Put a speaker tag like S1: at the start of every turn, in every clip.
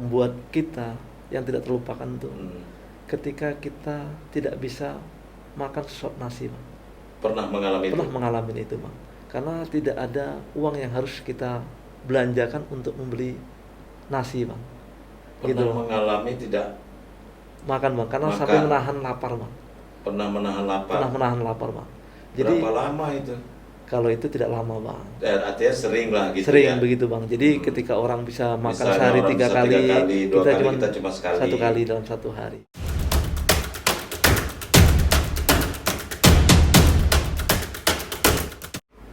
S1: membuat kita yang tidak terlupakan tuh ketika kita tidak bisa makan sesuap nasi, Bang.
S2: Pernah mengalami
S1: Pernah
S2: itu?
S1: mengalami itu, Bang. Karena tidak ada uang yang harus kita belanjakan untuk membeli nasi, Bang.
S2: Pernah
S1: Gitu, Bang.
S2: mengalami tidak
S1: Makan, Bang, karena
S2: makan?
S1: sampai menahan lapar, Bang.
S2: Pernah menahan lapar?
S1: Pernah menahan lapar, Bang. Jadi
S2: Berapa lama itu?
S1: kalau itu tidak lama, Bang.
S2: Artinya sering lah gitu
S1: Sering
S2: ya?
S1: begitu, Bang. Jadi ketika orang bisa makan
S2: Misalnya
S1: sehari
S2: orang
S1: 3
S2: bisa
S1: kali,
S2: 3 kali, 2 kali, kita cuma sekali.
S1: 1 kali dalam 1 hari.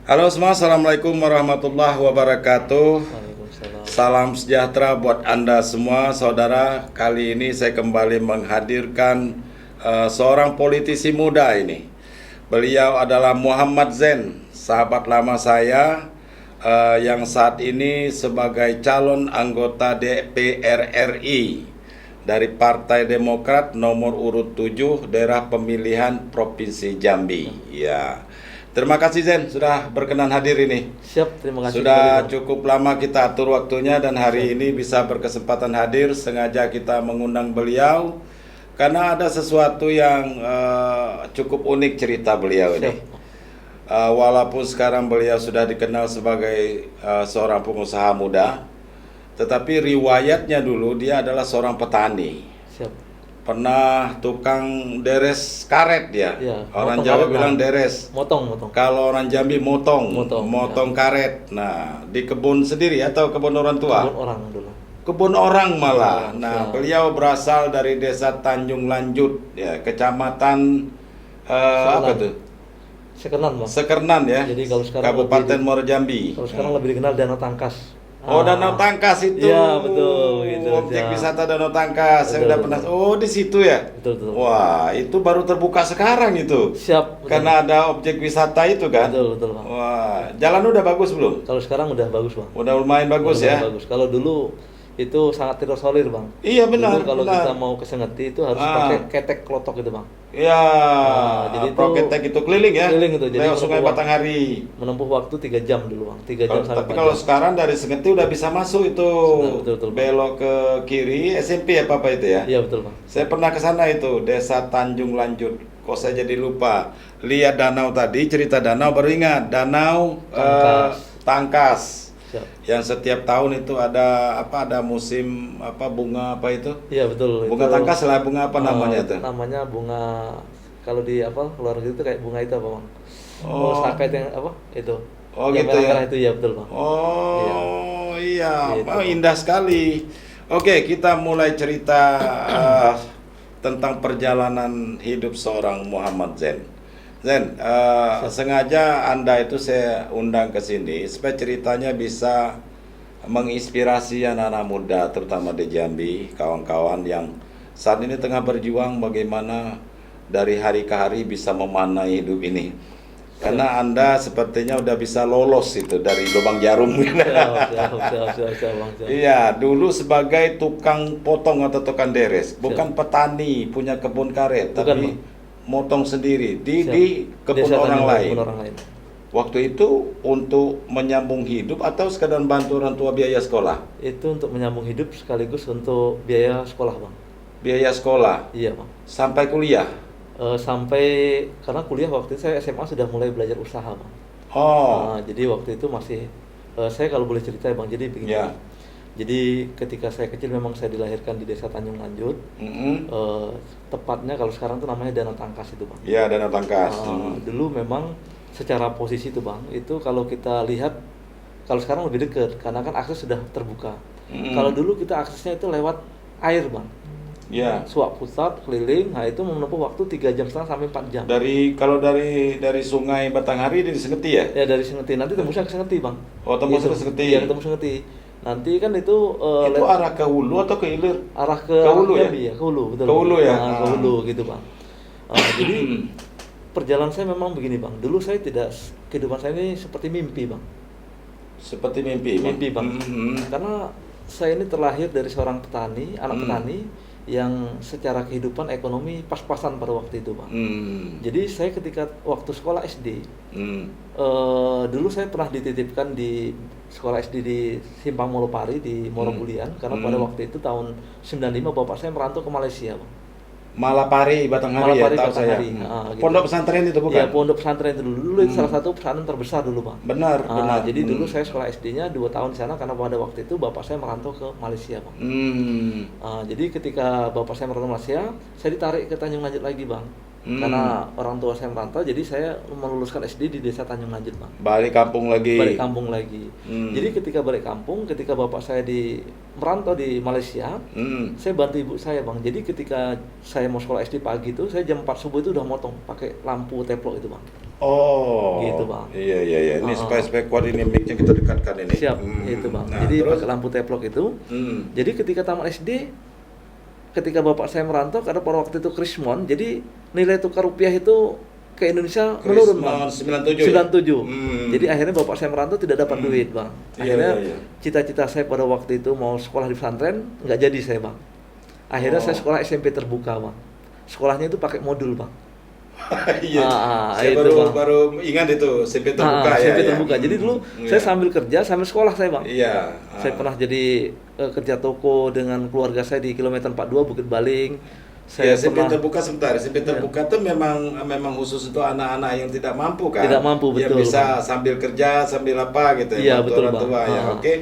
S2: Halo semua, Assalamualaikum warahmatullahi wabarakatuh.
S1: Waalaikumsalam.
S2: Salam sejahtera buat Anda semua, saudara. Kali ini saya kembali menghadirkan seorang politisi muda ini. Beliau adalah Muhammad Zain, sahabat lama saya yang saat ini sebagai calon anggota DPR RI dari Partai Demokrat nomor urut 7 daerah pemilihan Provinsi Jambi. Ya. Terima kasih Zain sudah berkenan hadir ini.
S1: Siap, terima kasih.
S2: Sudah cukup lama kita atur waktunya dan hari ini bisa berkesempatan hadir. Sengaja kita mengundang beliau karena ada sesuatu yang cukup unik cerita beliau ini. Walaupun sekarang beliau sudah dikenal sebagai seorang pengusaha muda, tetapi riwayatnya dulu dia adalah seorang petani.
S1: Siap.
S2: Pernah tukang deres karet dia.
S1: Ya,
S2: Orang
S1: motong
S2: Jawa
S1: karet,
S2: bilang
S1: Bang.
S2: deres.
S1: Motong.
S2: Kalau orang Jambi motong
S1: Ya.
S2: karet. Nah, di kebun sendiri atau kebun orang tua?
S1: Kebun orang dulu.
S2: Kebun orang malah.
S1: Ya,
S2: Nah,
S1: ya.
S2: beliau berasal dari desa Tanjung Lanjut, ya, kecamatan apa tuh?
S1: Sekenan, Bang.
S2: Sekernan ya.
S1: Jadi kalau sekarang
S2: Kabupaten
S1: lebih
S2: Muaro Jambi.
S1: Kalau sekarang lebih dikenal Danau Tangkas.
S2: Oh, Danau Tangkas itu.
S1: Iya, betul, gitu.
S2: Objek
S1: Ya.
S2: wisata Danau Tangkas. Saya
S1: Betul,
S2: udah pernah.
S1: betul.
S2: Oh, di situ ya.
S1: Betul.
S2: Wah, itu baru terbuka sekarang itu.
S1: Siap. Betul.
S2: Karena ada objek wisata itu kan.
S1: Betul, Bang.
S2: Wah, jalan udah bagus belum?
S1: Kalau sekarang udah bagus, Bang.
S2: Udah lumayan bagus
S1: Udah
S2: ya.
S1: bagus. Kalau dulu itu sangat terisolir, Bang.
S2: Iya benar.
S1: Dulu kalau
S2: benar.
S1: kita mau ke Sengeti itu harus pakai ketek klotok gitu, Bang.
S2: Iya.
S1: jadi itu
S2: Proketek itu keliling ya.
S1: keliling itu, jadi
S2: lewat Sungai
S1: menempuh
S2: Batanghari.
S1: Menempuh waktu 3 jam dulu, Bang. 3 jam sampai
S2: Tapi
S1: 4
S2: kalau
S1: jam.
S2: sekarang dari Sengeti udah bisa masuk itu.
S1: Betul, Bang.
S2: Belok ke kiri SMP apa itu ya?
S1: Iya, betul, Bang.
S2: Saya pernah ke sana itu, Desa Tanjung Lanjut. Kok saya jadi lupa. Lihat danau tadi, cerita danau baru ingat. Danau Tangkas.
S1: Siap.
S2: Yang setiap tahun itu ada apa? Ada musim apa bunga apa itu?
S1: Iya, betul.
S2: Bunga
S1: Itu,
S2: tangkas lah, bunga apa namanya itu?
S1: Namanya bunga, kalau di apa luar negeri itu kayak bunga itu apa, Bang?
S2: Oh.
S1: Sakait yang apa? Itu.
S2: Oh,
S1: yang
S2: gitu ya?
S1: merah-merah itu ya, betul, Bang.
S2: Oh iya,
S1: Gitu.
S2: oh, indah sekali. Oke, kita mulai cerita tentang perjalanan hidup seorang Muhammad Zain. Zain, sengaja Anda itu saya undang ke sini supaya ceritanya bisa menginspirasi anak-anak muda, terutama di Jambi, kawan-kawan yang saat ini tengah berjuang bagaimana dari hari ke hari bisa memanai hidup ini. Karena Anda sepertinya udah bisa lolos itu dari lubang jarum.
S1: Siap, Bang. Siap.
S2: Iya, dulu sebagai tukang potong atau tukang deres, bukan petani punya kebun karet,
S1: Bukan,
S2: tapi
S1: Bang.
S2: motong sendiri
S1: Siap.
S2: di kebun
S1: Desa
S2: orang
S1: Tanjung,
S2: lain.
S1: kebun orang lain.
S2: Waktu itu untuk menyambung hidup atau sekadar bantu orang tua biaya sekolah?
S1: Itu untuk menyambung hidup sekaligus untuk biaya sekolah, Bang.
S2: Biaya sekolah
S1: Iya, Bang.
S2: sampai kuliah.
S1: Sampai karena kuliah waktu itu saya SMA sudah mulai belajar usaha, Bang.
S2: Oh,
S1: Jadi waktu itu masih saya kalau boleh cerita ya, Bang. Jadi begini.
S2: Ya.
S1: Jadi ketika saya kecil memang saya dilahirkan di Desa Tanjung Lanjut. Tepatnya kalau sekarang tuh namanya Danau Tangkas itu, Bang.
S2: Ya, Danau Tangkas.
S1: Dulu memang secara posisi itu, Bang, itu kalau kita lihat, kalau sekarang lebih dekat karena kan akses sudah terbuka. Kalau dulu kita aksesnya itu lewat air, Bang.
S2: Ya.
S1: Suap pusat keliling, nah itu menempuh waktu 3,5 jam sampai 4 jam.
S2: Kalau dari Sungai Batanghari di Sengeti ya?
S1: Ya dari Sengeti, nanti tembusnya ke Sengeti, Bang.
S2: Oh, tembus
S1: Gitu.
S2: ke Sengeti.
S1: Iya, ketemu Sengeti. Nanti kan itu
S2: Itu arah ke hulu atau ke hilir?
S1: arah ke
S2: Hulu ya?
S1: Jambi ya, ke hulu, betul.
S2: Ke hulu ya?
S1: Nah, ke hulu gitu, Bang. Jadi perjalanan saya memang begini, Bang. Dulu saya tidak, kehidupan saya ini seperti mimpi, Bang.
S2: Seperti mimpi,
S1: Mimpi, Bang. Karena saya ini terlahir dari seorang petani, anak petani yang secara kehidupan ekonomi pas-pasan pada waktu itu, Bang. Jadi saya ketika waktu sekolah SD, dulu saya pernah dititipkan di sekolah SD di Simpang Molopari di Morobulian, karena pada waktu itu tahun 95 bapak saya merantau ke Malaysia, Bang.
S2: Malapari Batanghari
S1: Malapari,
S2: ya, tahu saya.
S1: Batanghari. Gitu.
S2: Pondok pesantren itu bukan?
S1: Ya, pondok pesantren itu dulu itu salah satu pesantren terbesar dulu, Bang.
S2: Benar.
S1: Jadi dulu saya sekolah SD-nya 2 tahun di sana karena pada waktu itu bapak saya merantau ke Malaysia, Bang. Jadi ketika bapak saya merantau ke Malaysia, saya ditarik ke Tanjung Lanjut lagi, Bang. Karena orang tua saya merantau, jadi saya meluluskan SD di desa Tanjung Lanjut, Bang.
S2: Balik kampung lagi.
S1: Jadi ketika balik kampung, ketika bapak saya merantau di Malaysia, saya bantu ibu saya, Bang. Jadi ketika saya mau sekolah SD pagi itu, saya jam 4 subuh itu udah motong pakai lampu teplok itu, Bang.
S2: Oh.
S1: Gitu, Bang.
S2: Iya. Ini supaya kuat ini mic-nya kita dekatkan ini.
S1: Siap, itu, Bang.
S2: Nah,
S1: jadi
S2: terus?
S1: pakai lampu teplok itu. Jadi ketika tamat SD, ketika bapak saya merantau karena pada waktu itu Krismon, jadi nilai tukar rupiah itu ke Indonesia menurun, Bang. 97. Jadi akhirnya bapak saya merantau tidak dapat duit, Bang. Akhirnya cita-cita saya pada waktu itu mau sekolah di pesantren nggak jadi saya, Bang. Akhirnya saya sekolah SMP terbuka, Bang. Sekolahnya itu pakai modul, Bang.
S2: Iya. Saya
S1: itu, Bang.
S2: baru ingat itu SMP terbuka ya.
S1: SMP terbuka. Jadi dulu saya sambil kerja sambil sekolah saya, Bang.
S2: Iya.
S1: Saya pernah jadi kerja toko dengan keluarga saya di kilometer 42 Bukit Baling. Saya
S2: SMP
S1: pernah
S2: terbuka sebentar. SMP terbuka itu memang khusus untuk anak-anak yang tidak mampu kan?
S1: Tidak mampu, betul,
S2: Yang bisa
S1: Bang.
S2: sambil kerja, sambil apa gitu ya.
S1: Iya,
S2: bantu
S1: betul,
S2: orang
S1: Bang.
S2: tua ya. Oke.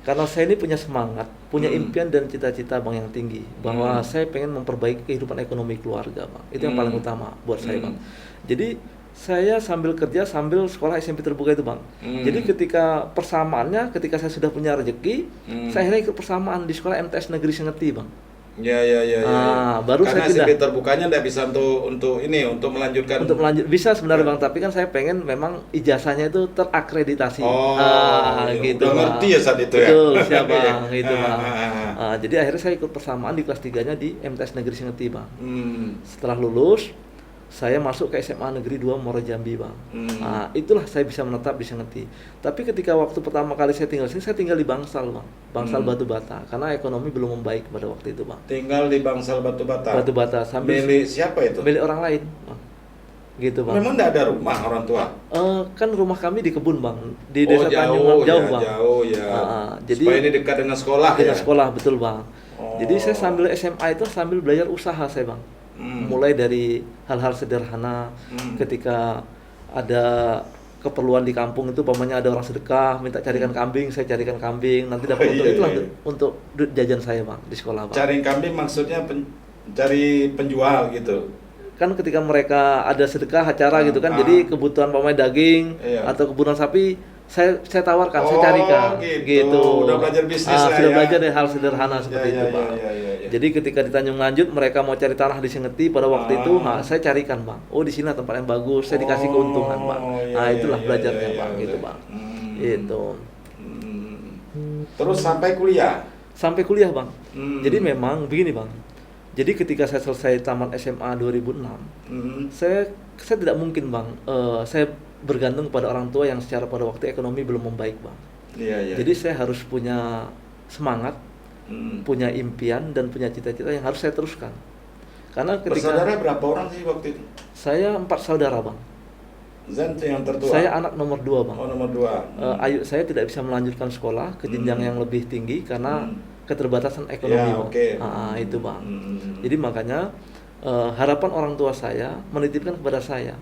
S1: Karena saya ini punya semangat, punya impian dan cita-cita, Bang, yang tinggi, bahwa saya pengen memperbaiki kehidupan ekonomi keluarga, Bang. Itu yang paling utama buat saya, Bang. Jadi saya sambil kerja sambil sekolah SMP terbuka itu, Bang. Jadi ketika persamaannya, ketika saya sudah punya rezeki, saya akhirnya ikut persamaan di sekolah MTS Negeri Sengeti, Bang.
S2: Ya.
S1: Baru
S2: Karena
S1: saya pindah.
S2: SMP terbukanya tidak bisa untuk melanjutkan.
S1: Untuk melanjut bisa sebenarnya, Bang, tapi kan saya pengen memang ijazahnya itu terakreditasi. Gitu,
S2: udah
S1: Bang.
S2: ngerti ya saat itu ya.
S1: Betul, siap, Bang, gitu, Bang. Jadi akhirnya saya ikut persamaan di kelas 3-nya di MTS Negeri Sengeti, Bang. Setelah lulus, saya masuk ke SMA Negeri 2 Muaro Jambi, Bang. Itulah saya bisa menetap di Sengeti. Tapi ketika waktu pertama kali saya tinggal sini, saya tinggal di Bangsal, Bang. Bangsal Batu Bata, karena ekonomi belum membaik pada waktu itu, Bang.
S2: Tinggal di Bangsal Batu Bata.
S1: Batu Bata sambil
S2: Milik siapa itu?
S1: milik orang lain, Bang. Gitu, Bang.
S2: Memang tidak ada rumah orang tua.
S1: Kan rumah kami di kebun, Bang, di desa Tanjung jauh, Bang.
S2: Jauh ya.
S1: Jadi
S2: supaya ini dekat dengan sekolah
S1: dengan
S2: ya.
S1: sekolah, betul, Bang. Jadi saya sambil SMA itu sambil belajar usaha saya, Bang. Mulai dari hal-hal sederhana, ketika ada keperluan di kampung itu, pamannya ada orang sedekah minta carikan kambing, saya carikan kambing, nanti dapat untuk duit jajan saya, Bang, di sekolah, Bang.
S2: Cari kambing maksudnya cari penjual gitu.
S1: Kan ketika mereka ada sedekah acara gitu kan, jadi kebutuhan pamannya daging atau kebutuhan sapi, saya tawarkan, saya carikan gitu.
S2: Udah belajar bisnis lah
S1: sudah
S2: ya.
S1: belajar dari hal sederhana seperti itu, Bang. Jadi ketika di Tanjung Lanjut mereka mau cari tanah di Sengeti pada waktu itu, saya carikan, Bang. Oh, di sini tempat yang bagus, saya dikasih keuntungan, Bang. Itulah belajarnya, Bang, gitu, Bang. Itu.
S2: Terus sampai kuliah.
S1: Sampai kuliah, Bang. Jadi memang begini, Bang. Jadi ketika saya selesai tamat SMA 2006, saya tidak mungkin, Bang, saya bergantung kepada orang tua yang secara pada waktu ekonomi belum membaik, Bang. Jadi saya harus punya semangat, punya impian dan punya cita-cita yang harus saya teruskan. Karena ketika
S2: bersaudara berapa orang sih waktu itu?
S1: Saya 4 saudara, Bang.
S2: Zan yang tertua.
S1: Saya anak nomor 2, Bang.
S2: Oh, nomor 2.
S1: Ayu saya tidak bisa melanjutkan sekolah ke jenjang yang lebih tinggi karena keterbatasan ekonomi,
S2: Ya,
S1: Bang.
S2: oke.
S1: Itu, Bang. Jadi makanya harapan orang tua saya menitipkan kepada saya.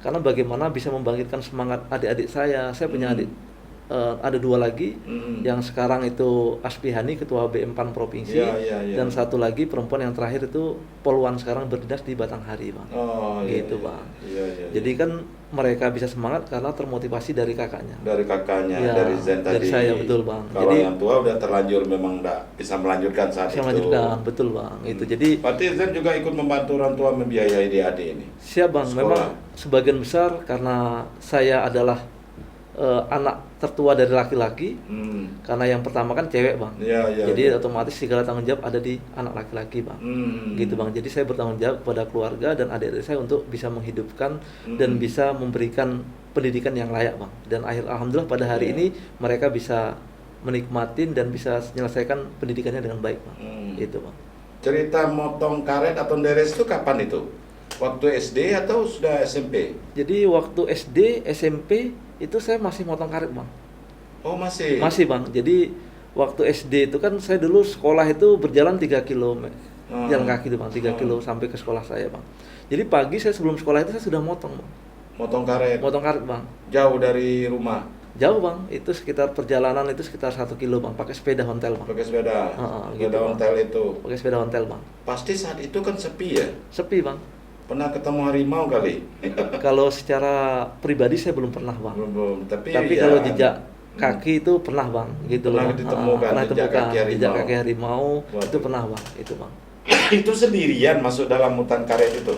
S1: Karena bagaimana bisa membangkitkan semangat adik-adik saya. Saya punya adik, ada 2 lagi, yang sekarang itu Aspihani, ketua BM PAN Provinsi, dan satu lagi perempuan yang terakhir itu Poluan, sekarang berdinas di Batanghari, Bang. Bang. Jadi kan mereka bisa semangat karena termotivasi dari kakaknya.
S2: Dari kakaknya, dari Zen tadi.
S1: Dari saya, betul, Bang.
S2: Kalau
S1: Jadi
S2: yang tua udah terlanjur memang enggak bisa melanjutkan saat
S1: bisa
S2: itu.
S1: melanjutkan, betul, Bang. Itu jadi.
S2: Berarti Zen juga ikut membantu orang tua membiayai adik ini.
S1: Siap, Bang.
S2: Sekolah.
S1: Memang sebagian besar karena saya adalah anak tertua dari laki-laki, karena yang pertama kan cewek, Bang. Jadi otomatis segala tanggung jawab ada di anak laki-laki, Bang. Gitu, Bang. Jadi saya bertanggung jawab kepada keluarga dan adik-adik saya untuk bisa menghidupkan dan bisa memberikan pendidikan yang layak, Bang. Dan alhamdulillah pada hari ini mereka bisa menikmatin dan bisa menyelesaikan pendidikannya dengan baik, Bang. Itu, Bang.
S2: cerita motong karet atau nderes itu kapan itu? Waktu SD atau sudah SMP?
S1: Jadi waktu SD, SMP itu saya masih motong karet bang.
S2: Oh masih?
S1: Masih bang. Jadi waktu SD itu kan saya dulu sekolah itu berjalan 3 km. Jalan kaki itu bang, 3 kilo sampai ke sekolah saya bang. Jadi pagi saya sebelum sekolah itu saya sudah motong bang.
S2: Motong karet?
S1: Motong karet bang.
S2: Jauh dari rumah?
S1: Jauh bang, itu sekitar perjalanan itu sekitar 1 kilo bang, pakai sepeda ontel bang.
S2: Pakai sepeda?
S1: Gitu,
S2: sepeda ontel itu?
S1: Pakai sepeda ontel bang.
S2: Pasti saat itu kan sepi ya?
S1: Sepi bang.
S2: Pernah ketemu harimau kali?
S1: Kalau secara pribadi saya belum pernah bang.
S2: Belum, tapi ya,
S1: kalau jejak kaki itu pernah bang, gitu
S2: pernah
S1: loh.
S2: ditemukan,
S1: Pernah
S2: jejak kaki harimau.
S1: jejak kaki harimau.
S2: Waduh.
S1: Itu pernah bang, itu bang.
S2: Itu sendirian masuk dalam hutan karet itu?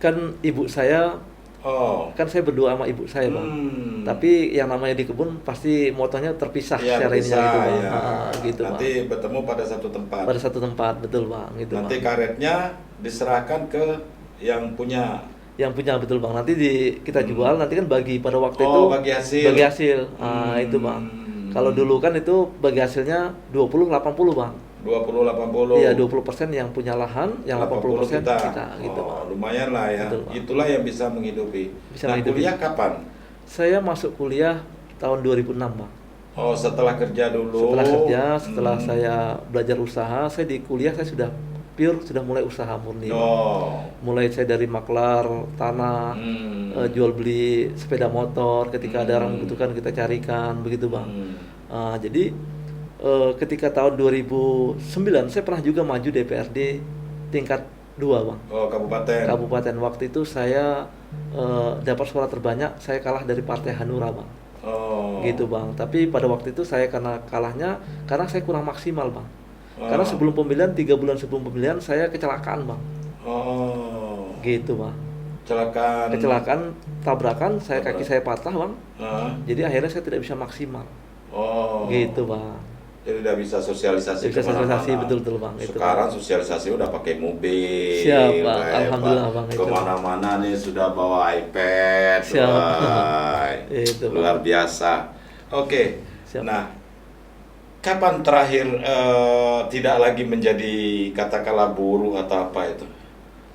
S1: Kan ibu saya, kan saya berdua sama ibu saya bang. Tapi yang namanya di kebun pasti motonya terpisah
S2: ya,
S1: secara ininya gitu bang.
S2: Ya.
S1: Gitu
S2: nanti
S1: bang.
S2: bertemu pada satu tempat.
S1: Pada satu tempat, betul bang. Gitu
S2: nanti
S1: bang.
S2: karetnya diserahkan ke yang punya.
S1: Yang punya, betul bang. Nanti kita jual, nanti kan bagi pada waktu itu.
S2: Bagi hasil.
S1: Bagi hasil. Itu bang. Kalau dulu kan itu bagi hasilnya 20-80 bang.
S2: 20-80.
S1: Iya, 20% yang punya lahan, yang 80% kita gitu bang.
S2: Lumayan lah ya.
S1: Betul,
S2: itulah yang bisa menghidupi.
S1: Bisa
S2: nah,
S1: menghidupi.
S2: kuliah kapan?
S1: Saya masuk kuliah tahun 2006 bang.
S2: Oh, setelah kerja dulu.
S1: Setelah saya belajar usaha, saya di kuliah saya sudah mulai usaha murni. Mulai saya dari maklar tanah, jual beli sepeda motor, ketika ada orang membutuhkan kita carikan, begitu bang. Jadi ketika tahun 2009 saya pernah juga maju DPRD tingkat 2 bang. Kabupaten. Waktu itu saya dapat suara terbanyak, saya kalah dari Partai Hanura bang. Gitu bang. Tapi pada waktu itu saya karena saya kurang maksimal bang. Karena sebelum pemilihan, 3 bulan sebelum pemilihan saya kecelakaan bang. Gitu bang. Kecelakaan, tabrakan, kaki saya patah bang. Jadi akhirnya saya tidak bisa maksimal. Gitu bang.
S2: Jadi tidak bisa sosialisasi
S1: betul bang.
S2: Sekarang sosialisasi udah pakai mobil.
S1: Siap bang, alhamdulillah bang.
S2: Kemana-mana nih sudah bawa iPad. Luar biasa. Oke. Nah, kapan terakhir tidak lagi menjadi katakanlah buruh atau apa itu?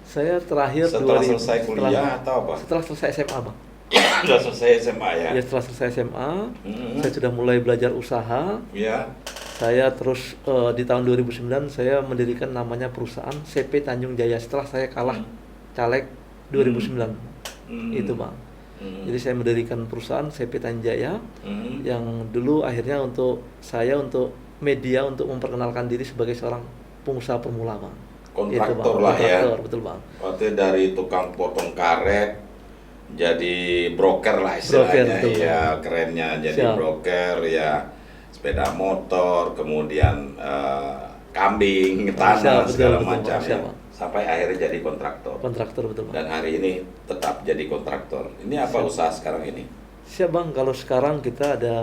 S1: Saya terakhir
S2: setelah selesai kuliah atau apa?
S1: Setelah selesai SMA bang.
S2: Sudah selesai SMA ya?
S1: Ya, setelah selesai SMA, saya sudah mulai belajar usaha.
S2: Ya.
S1: Saya terus di tahun 2009 saya mendirikan namanya perusahaan CP Tanjung Jaya setelah saya kalah caleg 2009. Itu bang. Jadi saya mendirikan perusahaan CP Tanjung Jaya yang dulu akhirnya untuk media untuk memperkenalkan diri sebagai seorang pengusaha pemula bang.
S2: Kontraktor lah ya.
S1: Betul bang.
S2: Berarti dari tukang potong karet jadi broker lah istilahnya. Ya kerennya jadi broker ya, sepeda motor, kemudian kambing, tanah, segala macam ya. Sampai akhirnya jadi kontraktor.
S1: Betul bang.
S2: Dan hari ini tetap jadi kontraktor. Ini apa usaha sekarang ini?
S1: Siap bang, kalau sekarang kita ada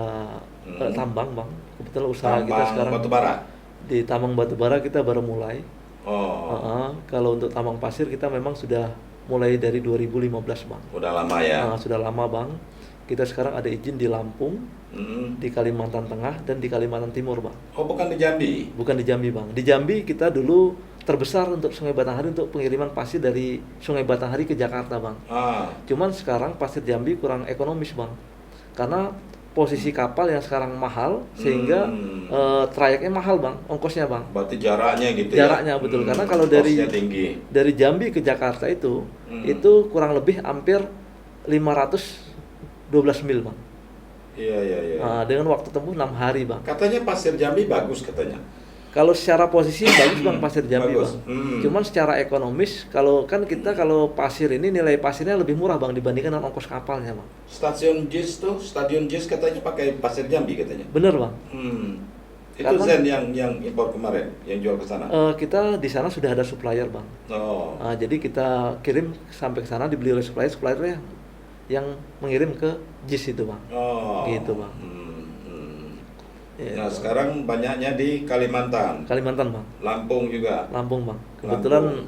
S1: tambang bang. Kebetulan usaha kita sekarang
S2: batubara.
S1: Di tambang batubara kita baru mulai. Kalau untuk tambang pasir kita memang sudah mulai dari 2015 bang.
S2: Udah lama ya?
S1: Sudah lama bang. Kita sekarang ada izin di Lampung, di Kalimantan Tengah, dan di Kalimantan Timur bang.
S2: Oh, bukan di Jambi?
S1: Bukan di Jambi bang. Di Jambi kita dulu terbesar untuk Sungai Batanghari untuk pengiriman pasir dari Sungai Batanghari ke Jakarta bang. Cuman sekarang pasir Jambi kurang ekonomis bang. Karena posisi kapal yang sekarang mahal sehingga trayeknya mahal bang, ongkosnya bang.
S2: Berarti jaraknya gitu
S1: jaraknya betul, karena kalau dari Jambi ke Jakarta itu kurang lebih hampir 512 mil bang.
S2: Iya.
S1: Dengan waktu tempuh 6 hari bang.
S2: Katanya pasir Jambi bagus katanya.
S1: Kalau secara posisi bagus bang pasir Jambi
S2: bagus.
S1: Bang. Cuman secara ekonomis kalau pasir ini nilai pasirnya lebih murah bang dibandingkan dengan ongkos kapalnya bang.
S2: Stadion JIS katanya pakai pasir Jambi katanya.
S1: Bener bang.
S2: Itu Zen yang impor kemarin, yang jual ke sana.
S1: Kita di sana sudah ada supplier bang. Jadi kita kirim sampai ke sana dibeli oleh suppliernya yang mengirim ke JIS itu bang. Gitu bang.
S2: Nah sekarang banyaknya di Kalimantan
S1: bang.
S2: Lampung juga.
S1: Lampung bang. Kebetulan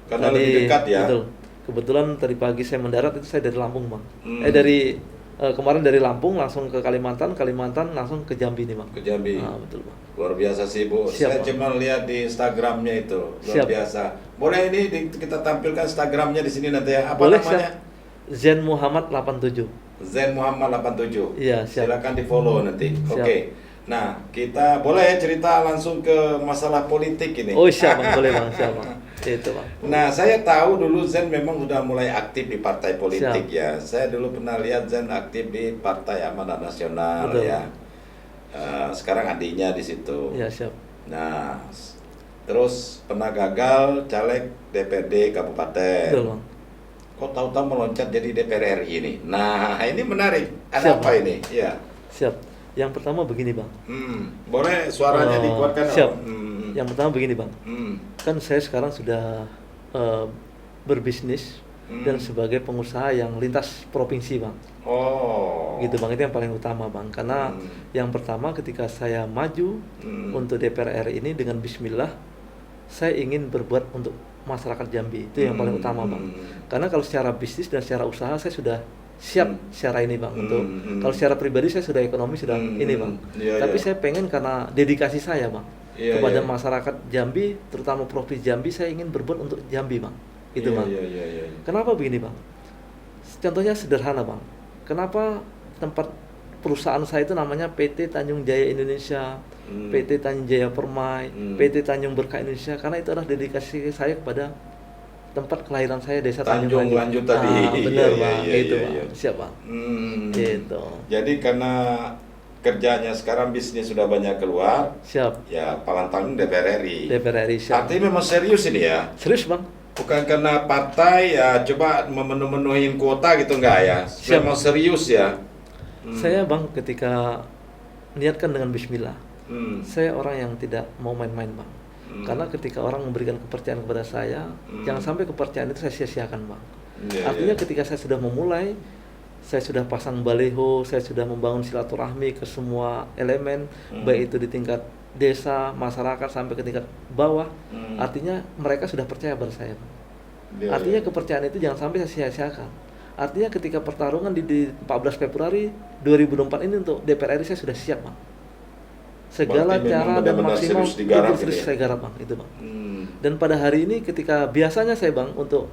S2: karena lebih dekat ya.
S1: Betul. Kebetulan tadi pagi saya mendarat itu saya dari Lampung bang. Dari kemarin dari Lampung langsung ke Kalimantan, Kalimantan langsung ke Jambi nih Bang.
S2: Ke Jambi.
S1: Betul Bang.
S2: Luar biasa sibuk.
S1: Siap,
S2: Saya
S1: Bang.
S2: cuma lihat di Instagramnya itu, luar
S1: Siap.
S2: biasa. Boleh ini kita tampilkan Instagramnya di sini nanti ya. Apa
S1: Boleh,
S2: namanya?
S1: Zen Muhammad 87.
S2: Zen Muhammad 87.
S1: Iya, siap.
S2: Silakan di follow nanti.
S1: Siap.
S2: Oke. Nah, kita boleh cerita langsung ke masalah politik ini.
S1: Oh siap Bang, boleh Bang, siap Bang. Itu Bang.
S2: Nah, saya tahu dulu Zen memang sudah mulai aktif di partai politik ya. Saya dulu pernah lihat Zen aktif di Partai Amanat Nasional.
S1: Betul.
S2: Ya. Sekarang adiknya di situ.
S1: Iya, siap.
S2: Nah, terus pernah gagal caleg DPRD Kabupaten.
S1: Betul Bang.
S2: Kok tahu-tahu meloncat jadi DPR RI ini? Nah, ini menarik.
S1: Siap,
S2: Ada apa
S1: Bang.
S2: ini? Ya.
S1: Siap. Yang pertama begini Bang.
S2: Boleh suaranya dikuatkan?
S1: Siap.
S2: Om?
S1: Yang pertama begini Bang. Kan saya sekarang sudah berbisnis dan sebagai pengusaha yang lintas provinsi Bang.
S2: Oh.
S1: Gitu Bang, itu yang paling utama Bang. Karena yang pertama ketika saya maju untuk DPR RI ini dengan bismillah, saya ingin berbuat untuk masyarakat Jambi. Itu yang paling utama Bang. Karena kalau secara bisnis dan secara usaha saya sudah siap secara ini Bang. Untuk kalau secara pribadi saya sudah ekonomi sudah ini Bang. Tapi saya pengen karena dedikasi saya Bang kepada masyarakat Jambi, terutama Provinsi Jambi, saya ingin berbuat untuk Jambi Bang. Itu Bang. Kenapa begini Bang? Contohnya sederhana Bang. Kenapa tempat perusahaan saya itu namanya PT Tanjung Jaya Indonesia, PT Tanjung Jaya Permai, PT Tanjung Berkah Indonesia? Karena itu adalah dedikasi saya kepada tempat kelahiran saya, Desa Tanjung
S2: Lanjut tadi.
S1: Benar Bang, itu
S2: iya,
S1: Bang.
S2: iya.
S1: Siap Bang. Gitu.
S2: Jadi karena kerjanya sekarang bisnis sudah banyak keluar,
S1: Siap.
S2: ya pantang DPR RI.
S1: DPR RI siap.
S2: Artinya memang serius ini ya?
S1: Serius Bang.
S2: Bukan karena partai ya coba memenuhi kuota gitu enggak ya?
S1: Siap.
S2: Memang serius ya?
S1: Saya Bang ketika niatkan dengan bismillah, saya orang yang tidak mau main-main Bang. Karena ketika orang memberikan kepercayaan kepada saya, jangan sampai kepercayaan itu saya sia-siakan Bang. Artinya ketika saya sudah memulai, saya sudah pasang baliho, saya sudah membangun silaturahmi ke semua elemen, baik itu di tingkat desa, masyarakat sampai ke tingkat bawah. Artinya mereka sudah percaya pada saya Bang. Artinya kepercayaan itu jangan sampai saya sia-siakan. Artinya ketika pertarungan di 14 Februari 2024 ini untuk DPR RI saya sudah siap Bang. Segala
S2: Berarti
S1: cara
S2: memang
S1: dan
S2: benar-benar
S1: maksimal
S2: serius digarap
S1: serius
S2: ini ya?
S1: saya garap Bang, itu Bang. Dan pada hari ini ketika biasanya saya Bang untuk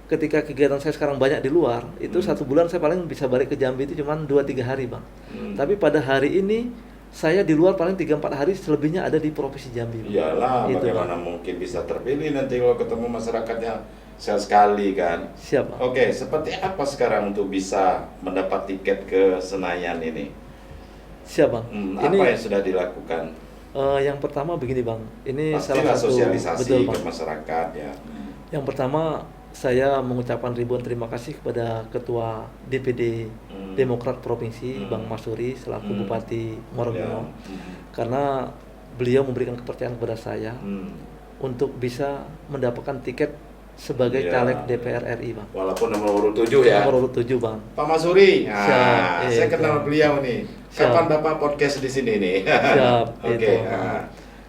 S1: ketika kegiatan saya sekarang banyak di luar, itu 1 bulan saya paling bisa balik ke Jambi itu cuma 2-3 hari Bang. Tapi pada hari ini saya di luar paling 3-4 hari, selebihnya ada di Provinsi Jambi Bang.
S2: Iyalah,
S1: Itu,
S2: bagaimana mungkin bisa terpilih nanti kalau ketemu masyarakatnya sekali kan?
S1: Siap Bang.
S2: Oke, seperti apa sekarang untuk bisa mendapat tiket ke Senayan ini?
S1: Siap Bang.
S2: Apa yang sudah dilakukan?
S1: Yang pertama begini Bang, ini
S2: Pastilah
S1: salah satu
S2: sosialisasi
S1: betul
S2: ke
S1: Bang.
S2: masyarakat ya.
S1: Yang pertama saya mengucapkan ribuan terima kasih kepada Ketua DPD Demokrat Provinsi Bang Masuri selaku Bupati Muarabungo karena beliau memberikan kepercayaan kepada saya untuk bisa mendapatkan tiket sebagai caleg DPR RI Bang.
S2: Walaupun nomor urut 7 ya.
S1: Nomor urut 7 Bang.
S2: Pak Masuri,
S1: Siap,
S2: saya
S1: itu.
S2: kenal beliau nih. Kapan Bapak podcast di sini nih?
S1: Siap,
S2: Oke.
S1: itu.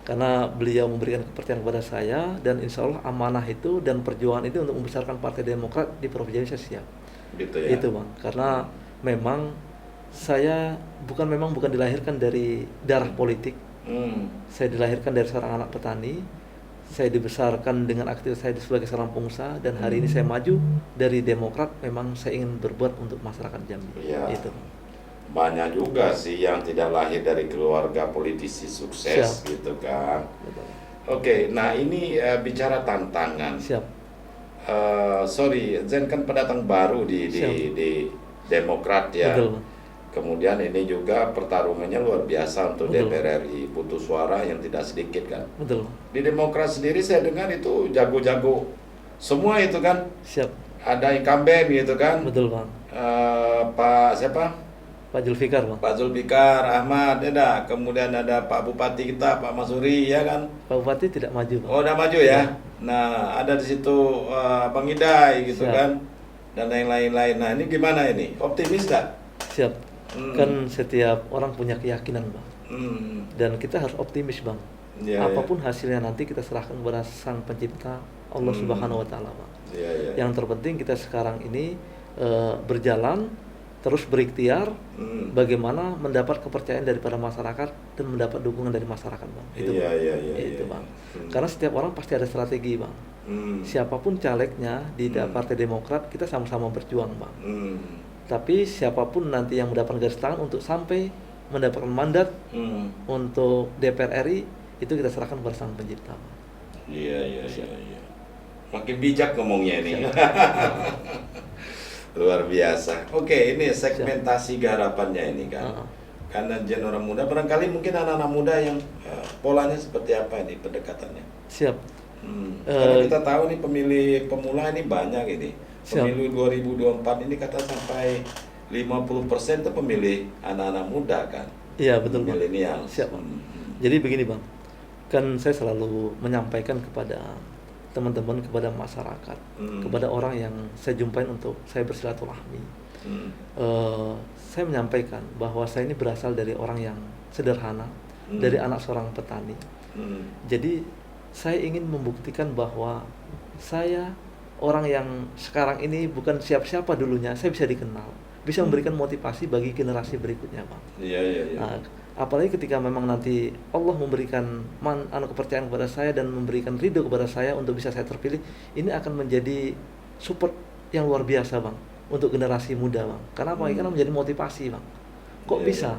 S1: Karena beliau memberikan kepercayaan kepada saya dan insya Allah amanah itu dan perjuangan itu untuk membesarkan Partai Demokrat di Provinsi Jambi saya siap.
S2: Gitu ya.
S1: Itu Bang, karena memang saya bukan dilahirkan dari darah politik. Saya dilahirkan dari seorang anak petani. Saya dibesarkan dengan aktivitas saya sebagai seorang pengusaha dan hari ini saya maju dari Demokrat. Memang saya ingin berbuat untuk masyarakat Jambi.
S2: Ya.
S1: Itu.
S2: Banyak juga sih yang tidak lahir dari keluarga politisi sukses.
S1: Siap.
S2: Gitu kan.
S1: Betul.
S2: Oke, nah ini bicara tantangan.
S1: Siap.
S2: Sorry, Zen kan pendatang baru di Demokrat ya.
S1: Betul Bang.
S2: Kemudian ini juga pertarungannya luar biasa untuk
S1: Betul.
S2: DPR RI, butuh suara yang tidak sedikit kan.
S1: Betul.
S2: Di Demokrat sendiri saya dengar itu jago-jago semua itu kan.
S1: Siap.
S2: Ada incumbent gitu kan.
S1: Betul Bang.
S2: Pak siapa?
S1: Pak Zulfikar Bang.
S2: Pak Zulfikar Ahmad, ada. Kemudian ada Pak Bupati kita, Pak Masuri, ya kan?
S1: Pak Bupati tidak maju Bang.
S2: Oh, udah maju ya. Nah, ada di situ Bang Idai gitu
S1: Siap.
S2: kan, dan yang lain-lain. Nah, ini gimana ini? Optimis nggak?
S1: Siap. Kan setiap orang punya keyakinan Bang. Dan kita harus optimis Bang.
S2: Ya,
S1: Apapun hasilnya nanti kita serahkan kepada Sang Pencipta Allah Subhanahu wa taala Bang.
S2: Ya.
S1: Yang terpenting kita sekarang ini berjalan terus berikhtiar bagaimana mendapat kepercayaan daripada masyarakat dan mendapat dukungan dari masyarakat, Bang. Itu,
S2: Iya,
S1: Bang.
S2: iya, iya,
S1: Itu,
S2: iya.
S1: Bang. Karena setiap orang pasti ada strategi, Bang. Siapapun calegnya di Partai Demokrat, kita sama-sama berjuang, Bang. Tapi siapapun nanti yang mendapatkan garis tangan untuk sampai mendapatkan mandat untuk DPR RI, itu kita serahkan kepada Sang Pencipta, Bang.
S2: Iya, iya, iya, iya. Makin bijak ngomongnya ini. Luar biasa. Oke, ini segmentasi garapannya ini kan. Karena Zen orang muda, barangkali mungkin anak-anak muda yang polanya seperti apa ini pendekatannya.
S1: Siap.
S2: Karena kita tahu nih pemilih pemula ini banyak ini.
S1: Siap.
S2: Pemilu 2024 ini kata sampai 50% itu pemilih anak-anak muda kan.
S1: Iya, betul, Bang.
S2: Milenial.
S1: Siap, Bang. Jadi begini, Bang. Kan saya selalu menyampaikan kepada teman-teman, kepada masyarakat, kepada orang yang saya jumpain untuk saya bersilaturahmi. Saya menyampaikan bahwa saya ini berasal dari orang yang sederhana, dari anak seorang petani. Jadi saya ingin membuktikan bahwa saya orang yang sekarang ini bukan siapa-siapa dulunya, saya bisa dikenal, bisa memberikan motivasi bagi generasi berikutnya, Bang.
S2: Iya, iya, iya.
S1: Nah, apalagi ketika memang nanti Allah memberikan kepercayaan kepada saya dan memberikan ridho kepada saya untuk bisa saya terpilih, ini akan menjadi support yang luar biasa, Bang, untuk generasi muda, Bang. Karena apa? Karena menjadi motivasi, Bang. Kok bisa?